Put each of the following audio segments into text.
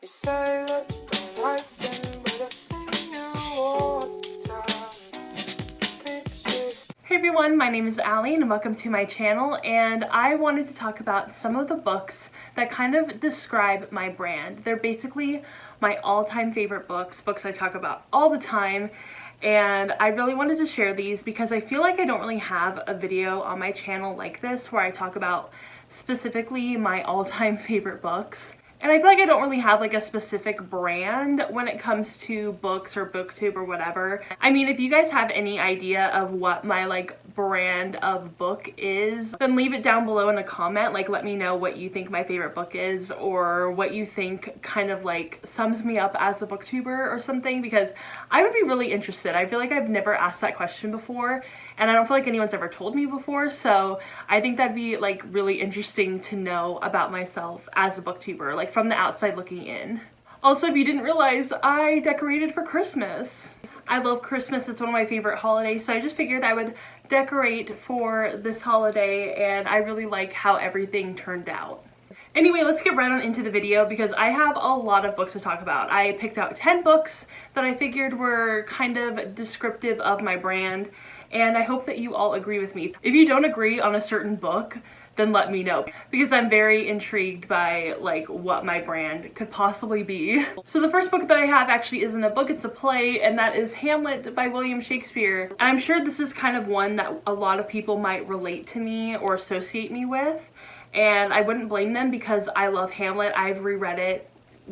You say that you don't like them, but I see you all the time. Hey everyone, my name is Allie and welcome to my channel, and I wanted to talk about some of the books that kind of describe my brand. They're basically my all-time favorite books I talk about all the time, and I really wanted to share these because I feel like I don't really have a video on my channel like this where I talk about specifically my all-time favorite books. And I feel like I don't really have like a specific brand when it comes to books or booktube or whatever. I mean, if you guys have any idea of what my like brand of book is, then leave it down below in a comment. Like, let me know what you think my favorite book is, or what you think kind of like sums me up as a booktuber or something, because I would be really interested. I feel like I've never asked that question before, and I don't feel like anyone's ever told me before, so I think that'd be like really interesting to know about myself as a booktuber, like from the outside looking in. Also, if you didn't realize, I decorated for Christmas. I love Christmas, it's one of my favorite holidays, so I just figured I would decorate for this holiday, and I really like how everything turned out. Anyway, let's get right on into the video because I have a lot of books to talk about. I picked out 10 books that I figured were kind of descriptive of my brand, and I hope that you all agree with me. If you don't agree on a certain book, then let me know, because I'm very intrigued by like what my brand could possibly be. So the first book that I have actually isn't a book, it's a play, and that is Hamlet by William Shakespeare. And I'm sure this is kind of one that a lot of people might relate to me or associate me with, and I wouldn't blame them because I love Hamlet. I've reread it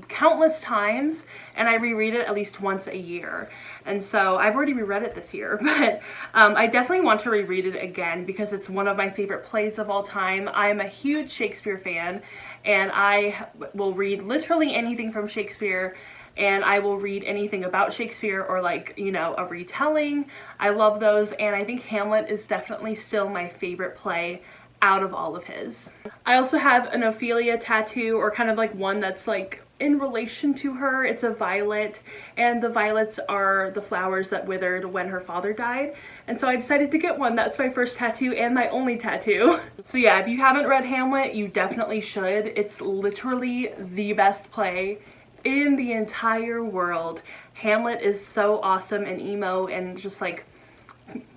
countless times, and I reread it at least once a year. And so I've already reread it this year, but I definitely want to reread it again because it's one of my favorite plays of all time. I'm a huge Shakespeare fan, and I will read literally anything from Shakespeare, and I will read anything about Shakespeare or like, you know, a retelling. I love those, and I think Hamlet is definitely still my favorite play out of all of his. I also have an Ophelia tattoo, or kind of like one that's like in relation to her. It's a violet, and the violets are the flowers that withered when her father died, and so I decided to get one. That's my first tattoo and my only tattoo. So yeah, if you haven't read Hamlet, you definitely should. It's literally the best play in the entire world. Hamlet is so awesome and emo and just like,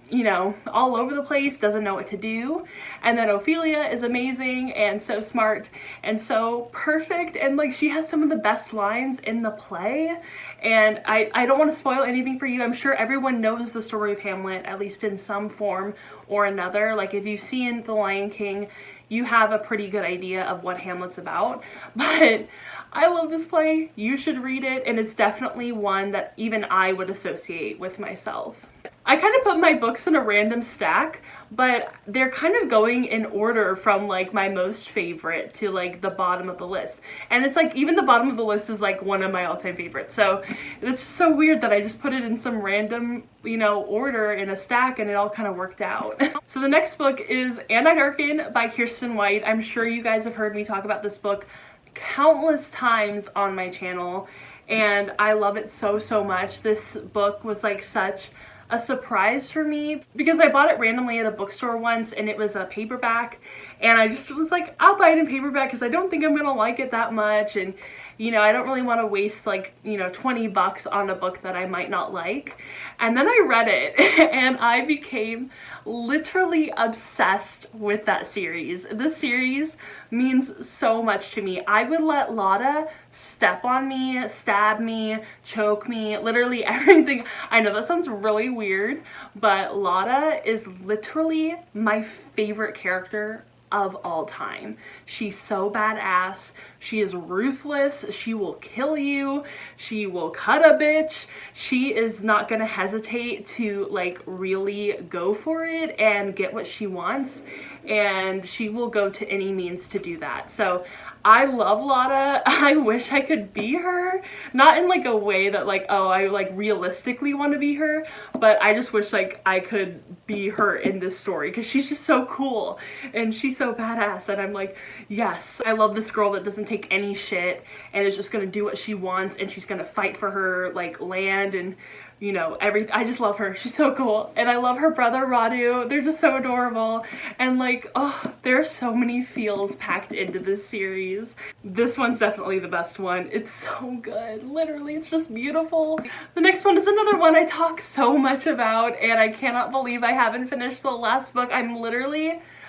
you know, all over the place, doesn't know what to do. And then Ophelia is amazing and so smart and so perfect, and like she has some of the best lines in the play. And I don't want to spoil anything for you. I'm sure everyone knows the story of Hamlet, at least in some form or another. Like if you've seen The Lion King, you have a pretty good idea of what Hamlet's about. But I love this play, you should read it, and it's definitely one that even I would associate with myself. I kind of put my books in a random stack, but they're kind of going in order from like my most favorite to like the bottom of the list. And it's like even the bottom of the list is like one of my all-time favorites. So it's so weird that I just put it in some random, you know, order in a stack, and it all kind of worked out. So the next book is Arcane by Kirsten White. I'm sure you guys have heard me talk about this book countless times on my channel, and I love it so much. This book was like such a surprise for me because I bought it randomly at a bookstore once, and it was a paperback, and I just was like, I'll buy it in paperback because I don't think I'm gonna like it that much, and you know, I don't really want to waste like, you know, 20 bucks on a book that I might not like. And then I read it and I became literally obsessed with that series. This series means so much to me. I would let Lotta step on me, stab me, choke me, literally everything. I know that sounds really weird, but Lotta is literally my favorite character of all time. She's so badass. She is ruthless. She will kill you. She will cut a bitch. She is not gonna hesitate to like really go for it and get what she wants, and she will go to any means to do that. So I love Lotta. I wish I could be her. Not in like a way that like, oh, I like realistically want to be her, but I just wish like I could be her in this story because she's just so cool and she's so badass, and I'm like, yes, I love this girl that doesn't take any shit and is just gonna do what she wants, and she's gonna fight for her like land and you know, I just love her. She's so cool. And I love her brother Radu. They're just so adorable. And like, oh, there are so many feels packed into this series. This one's definitely the best one. It's so good. Literally, it's just beautiful. The next one is another one I talk so much about, and I cannot believe I haven't finished the last book.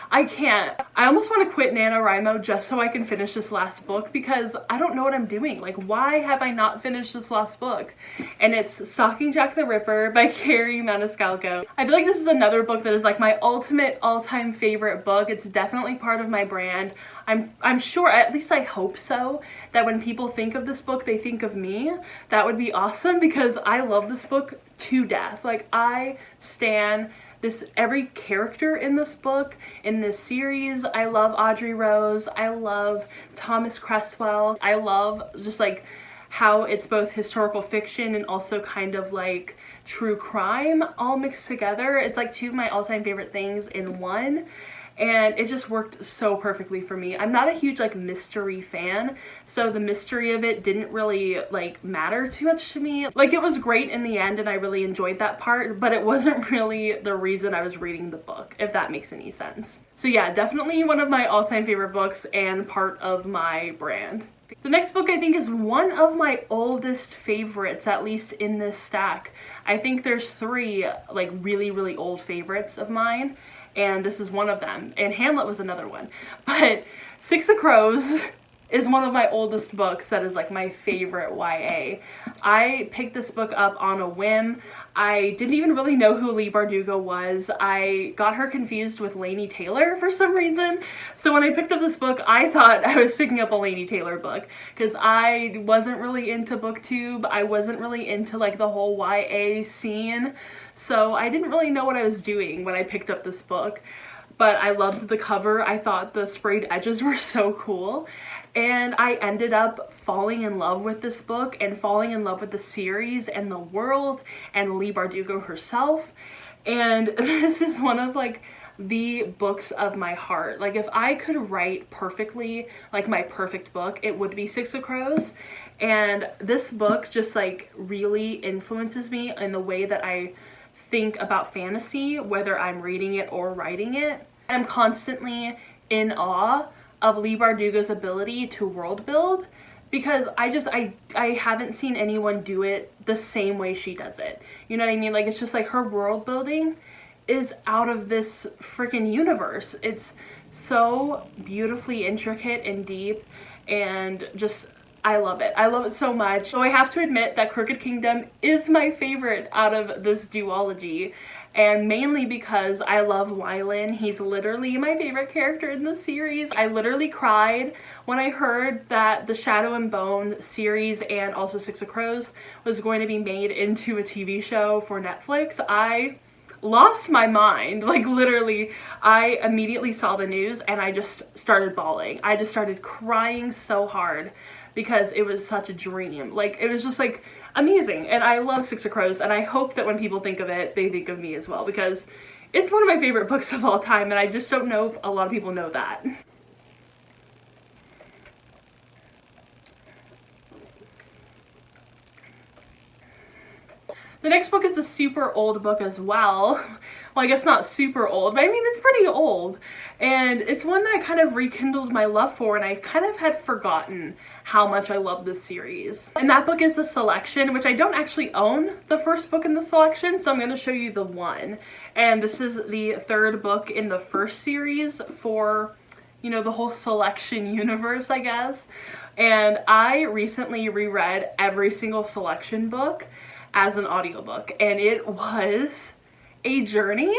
I can't. I almost want to quit NaNoWriMo just so I can finish this last book because I don't know what I'm doing. Like, why have I not finished this last book? And it's Stalking Jack the Ripper by Carrie Maniscalco. I feel like this is another book that is like my ultimate all-time favorite book. It's definitely part of my brand. I'm sure, at least I hope so, that when people think of this book, they think of me. That would be awesome because I love this book to death. Like, I stan every character in this book, in this series. I love Audrey Rose. I love Thomas Cresswell. I love just like how it's both historical fiction and also kind of like true crime all mixed together. It's like two of my all-time favorite things in one. And it just worked so perfectly for me. I'm not a huge like mystery fan, so the mystery of it didn't really like matter too much to me. Like, it was great in the end and I really enjoyed that part, but it wasn't really the reason I was reading the book, if that makes any sense. So yeah, definitely one of my all-time favorite books and part of my brand. The next book I think is one of my oldest favorites, at least in this stack. I think there's three like really old favorites of mine, and this is one of them, and Hamlet was another one. But Six of Crows is one of my oldest books that is like my favorite YA. I picked this book up on a whim. I didn't even really know who Leigh Bardugo was. I got her confused with Laini Taylor for some reason. So when I picked up this book, I thought I was picking up a Laini Taylor book because I wasn't really into BookTube. I wasn't really into like the whole YA scene. So I didn't really know what I was doing when I picked up this book. But I loved the cover. I thought the sprayed edges were so cool. And I ended up falling in love with this book and falling in love with the series and the world and Leigh Bardugo herself. And this is one of like the books of my heart. Like, if I could write perfectly, like my perfect book, it would be Six of Crows. And this book just like really influences me in the way that I think about fantasy, whether I'm reading it or writing it. I'm constantly in awe of Leigh Bardugo's ability to world build because I haven't seen anyone do it the same way she does it. You know what I mean? Like, it's just like her world building is out of this freaking universe. It's so beautifully intricate and deep, and just I love it. I love it so much. So I have to admit that Crooked Kingdom is my favorite out of this duology, and mainly because I love Wylan. He's literally my favorite character in the series. I literally cried when I heard that the Shadow and Bone series and also Six of Crows was going to be made into a TV show for Netflix. I lost my mind. Like, literally, I immediately saw the news and I just started bawling. I just started crying so hard because it was such a dream. Like, it was just like amazing. And I love Six of Crows, and I hope that when people think of it, they think of me as well, because it's one of my favorite books of all time, and I just don't know if a lot of people know that. The next book is a super old book as well. Well, I guess not super old, but I mean, it's pretty old. And it's one that kind of rekindled my love for, and I kind of had forgotten how much I love this series. And that book is The Selection, which I don't actually own the first book in the selection, so I'm going to show you the one. And this is the third book in the first series for, you know, the whole Selection universe, I guess. And I recently reread every single Selection book as an audiobook, and it was a journey.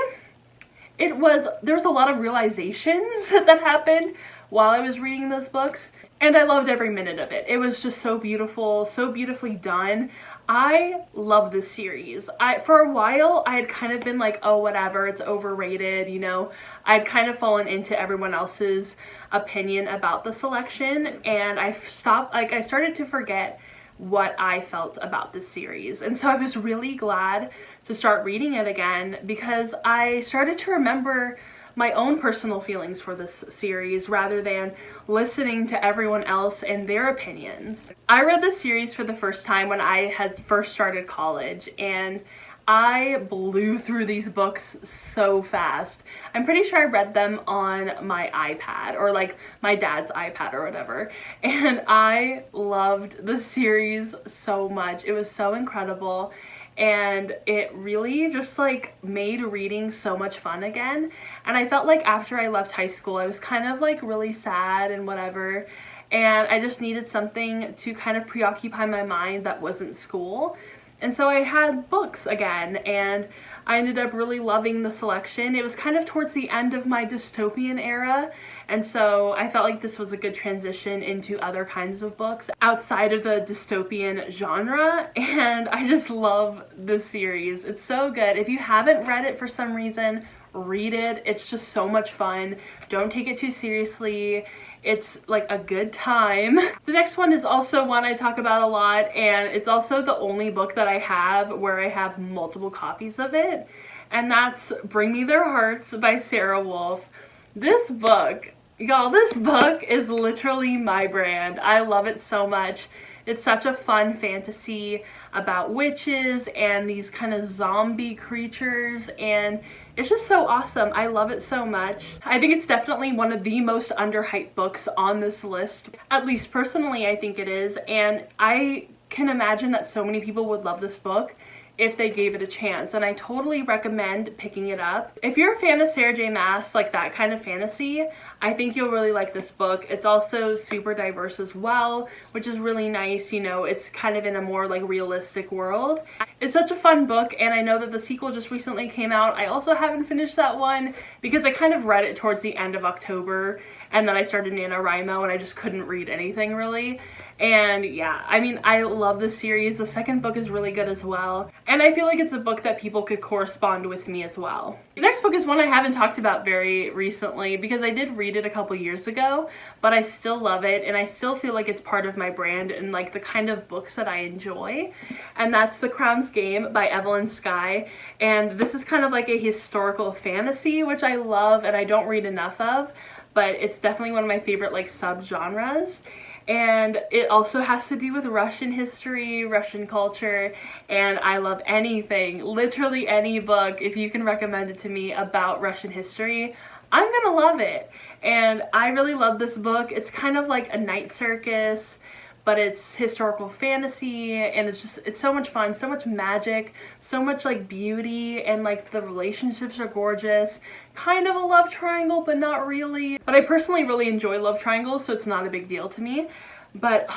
There was a lot of realizations that happened while I was reading those books, and I loved every minute of it. It was just so beautiful, so beautifully done. I love this series. For a while, I had kind of been like, oh, whatever, it's overrated, you know. I'd kind of fallen into everyone else's opinion about The Selection, and I started to forget what I felt about this series. And so I was really glad to start reading it again, because I started to remember my own personal feelings for this series rather than listening to everyone else and their opinions. I read this series for the first time when I had first started college, and I blew through these books so fast. I'm pretty sure I read them on my iPad, or like my dad's iPad or whatever. And I loved the series so much. It was so incredible. And it really just like made reading so much fun again. And I felt like after I left high school, I was kind of like really sad and whatever. And I just needed something to kind of preoccupy my mind that wasn't school. And so I had books again, and I ended up really loving the selection. It was kind of towards the end of my dystopian era, and so I felt like this was a good transition into other kinds of books outside of the dystopian genre, and I just love this series. It's so good. If you haven't read it for some reason, read it. It's just so much fun. Don't take it too seriously. It's like a good time. The next one is also one I talk about a lot, and it's also the only book that I have where I have multiple copies of it, and that's Bring Me Their Hearts by Sarah Wolf. This book, y'all, this book is literally my brand. I love it so much. It's such a fun fantasy about witches and these kind of zombie creatures, and it's just so awesome. I love it so much. I think it's definitely one of the most underhyped books on this list. At least personally, I think it is, and I can imagine that so many people would love this book if they gave it a chance, and I totally recommend picking it up. If you're a fan of Sarah J Maas, like that kind of fantasy, I think you'll really like this book. It's also super diverse as well, which is really nice. You know, it's kind of in a more like realistic world. It's such a fun book, and I know that the sequel just recently came out. I also haven't finished that one because I kind of read it towards the end of October, and then I started NaNoWriMo and I just couldn't read anything really. And yeah, I mean, I love this series. The second book is really good as well. And I feel like it's a book that people could correspond with me as well. The next book is one I haven't talked about very recently because I did read it a couple years ago, but I still love it and I still feel like it's part of my brand and like the kind of books that I enjoy. And that's The Crown's Game by Evelyn Skye. And this is kind of like a historical fantasy, which I love and I don't read enough of, but it's definitely one of my favorite like subgenres. And it also has to do with Russian history, Russian culture, and I love anything, literally any book, if you can recommend it to me about Russian history, I'm gonna love it. And I really love this book. It's kind of like a night circus, but it's historical fantasy, and it's so much fun, so much magic, so much like beauty, and like the relationships are gorgeous. Kind of a love triangle, but not really. But I personally really enjoy love triangles, so it's not a big deal to me. But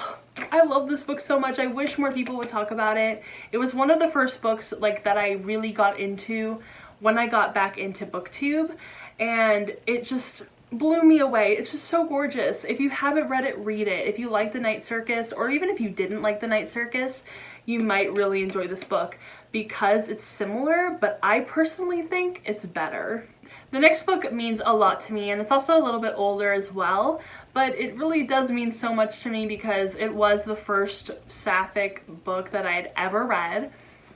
I love this book so much. I wish more people would talk about it. It was one of the first books like that I really got into when I got back into BookTube, and it just blew me away. It's just so gorgeous. If you haven't read it, read it. If you like the Night Circus, or even if you didn't like the Night Circus, you might really enjoy this book because it's similar, but I personally think it's better. The next book means a lot to me, and it's also a little bit older as well, but it really does mean so much to me because it was the first sapphic book that I had ever read.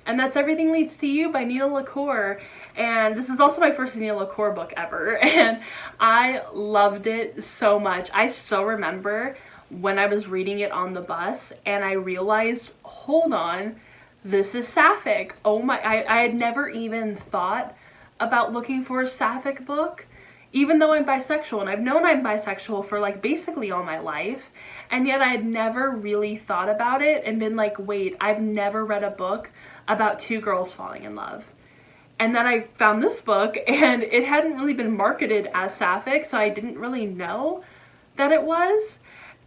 And that's Everything Leads to You by Nina LaCour. And this is also my first Nina LaCour book ever. And I loved it so much. I still remember when I was reading it on the bus and I realized, hold on, this is sapphic. Oh my, I had never even thought about looking for a sapphic book, even though I'm bisexual, and I've known I'm bisexual for like basically all my life, and yet I had never really thought about it and been like, wait, I've never read a book about two girls falling in love. And then I found this book and it hadn't really been marketed as sapphic, so I didn't really know that it was.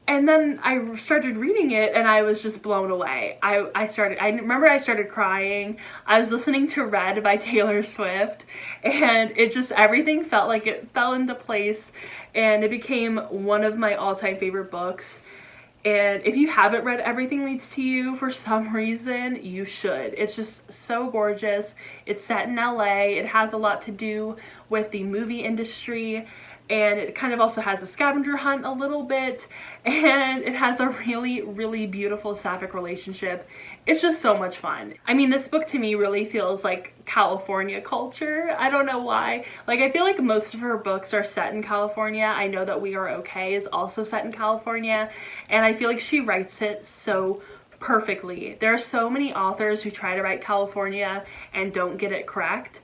And then I started reading it and I was just blown away. I remember I started crying. I was listening to Red by Taylor Swift, and it just, everything felt like it fell into place, and it became one of my all-time favorite books. And if you haven't read Everything Leads to You for some reason, you should. It's just so gorgeous. It's set in LA. It has a lot to do with the movie industry. and it kind of also has a scavenger hunt a little bit, and it has a really, really beautiful sapphic relationship. It's just so much fun. I mean, this book to me really feels like California culture. I don't know why. Like, I feel like most of her books are set in California. I know that We Are Okay is also set in California, and I feel like she writes it so perfectly. There are so many authors who try to write California and don't get it correct.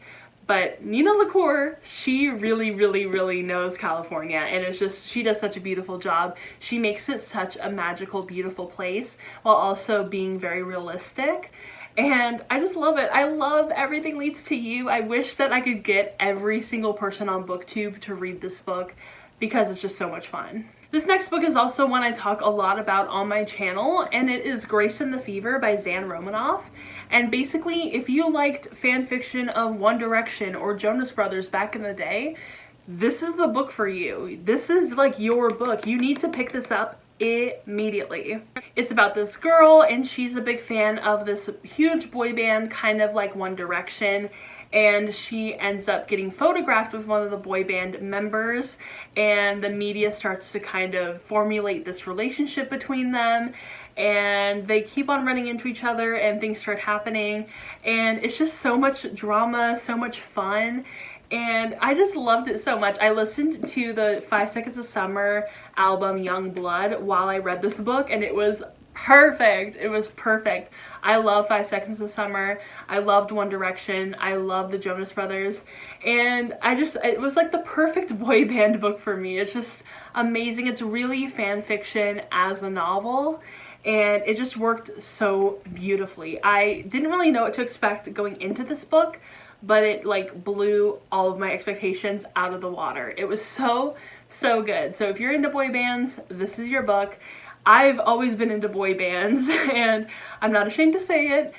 But Nina LaCour, she really, really, really knows California, and it's just, she does such a beautiful job. She makes it such a magical, beautiful place while also being very realistic. And I just love it. I love Everything Leads to You. I wish that I could get every single person on BookTube to read this book because it's just so much fun. This next book is also one I talk a lot about on my channel, and it is Grayson the Fever by Zan Romanoff. And basically, if you liked fan fiction of One Direction or Jonas Brothers back in the day, this is the book for you. This is like your book. You need to pick this up immediately. It's about this girl, and she's a big fan of this huge boy band, kind of like One Direction, and she ends up getting photographed with one of the boy band members, and the media starts to kind of formulate this relationship between them, and they keep on running into each other and things start happening, and it's just so much drama, so much fun. And I just loved it so much. I listened to the 5 Seconds of Summer album Young Blood while I read this book, and it was perfect. It was perfect. I love 5 Seconds of Summer. I loved One Direction. I love the Jonas Brothers. And it was like the perfect boy band book for me. It's just amazing. It's really fan fiction as a novel, and it just worked so beautifully. I didn't really know what to expect going into this book, but it like blew all of my expectations out of the water. It was so, so good. So if you're into boy bands, this is your book. I've always been into boy bands, and I'm not ashamed to say it,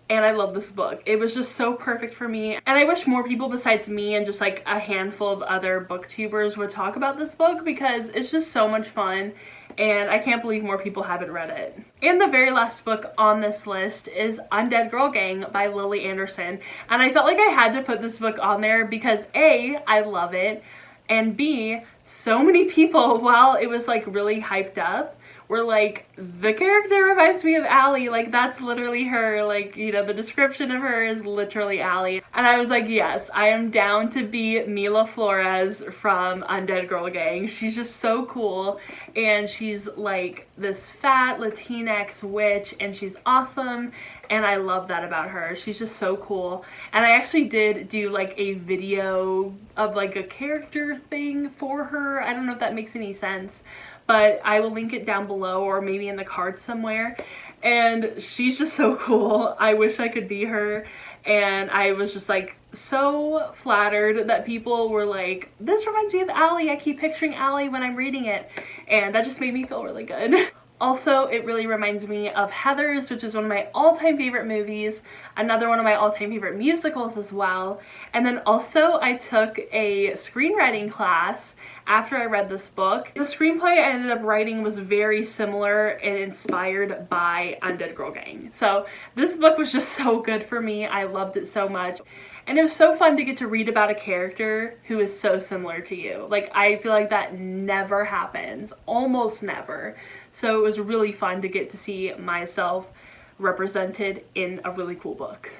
and I love this book. It was just so perfect for me, and I wish more people besides me and just like a handful of other booktubers would talk about this book because it's just so much fun, and I can't believe more people haven't read it. And the very last book on this list is Undead Girl Gang by Lily Anderson, and I felt like I had to put this book on there because A, I love it, and B, so many people, while it was like really hyped up, were like, the character reminds me of Allie, like that's literally her, like, you know, the description of her is literally Allie. And I was like, yes, I am down to be Mila Flores from Undead Girl Gang. She's just so cool, and she's like this fat Latinx witch, and she's awesome, and I love that about her. She's just so cool. And I actually did do like a video of like a character thing for her. I don't know if that makes any sense, but I will link it down below or maybe in the cards somewhere. And she's just so cool. I wish I could be her. And I was just like so flattered that people were like, this reminds me of Allie. I keep picturing Allie when I'm reading it. And that just made me feel really good. Also, it really reminds me of Heathers, which is one of my all-time favorite movies, another one of my all-time favorite musicals as well. And then also I took a screenwriting class after I read this book. The screenplay I ended up writing was very similar and inspired by Undead Girl Gang. So this book was just so good for me. I loved it so much. And it was so fun to get to read about a character who is so similar to you. Like, I feel like that never happens, almost never. So it was really fun to get to see myself represented in a really cool book.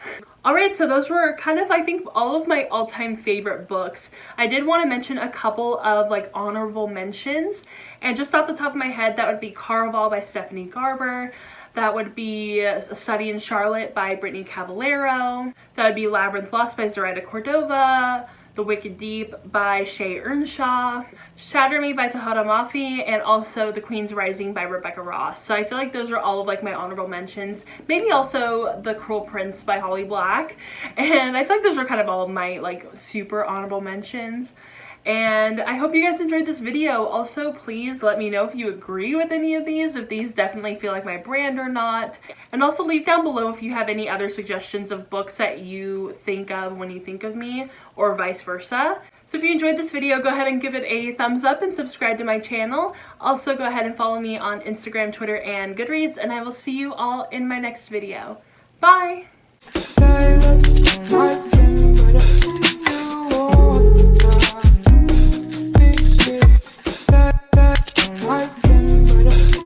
Alright, so those were kind of, I think, all of my all-time favorite books. I did want to mention a couple of like honorable mentions, and just off the top of my head, that would be Caraval by Stephanie Garber. That would be A Study in Charlotte by Brittany Cavallero. That would be Labyrinth Lost by Zoraida Cordova. The Wicked Deep by Shay Earnshaw. Shatter Me by Tahada Mafi, and also The Queen's Rising by Rebecca Ross. So I feel like those are all of like my honorable mentions. Maybe also The Cruel Prince by Holly Black. And I feel like those were kind of all of my like super honorable mentions. And I hope you guys enjoyed this video. Also, please let me know if you agree with any of these, if these definitely feel like my brand or not. And also leave down below if you have any other suggestions of books that you think of when you think of me, or vice versa. So if you enjoyed this video, go ahead and give it a thumbs up and subscribe to my channel. Also, go ahead and follow me on Instagram, Twitter, and Goodreads, and I will see you all in my next video. Bye! Silence,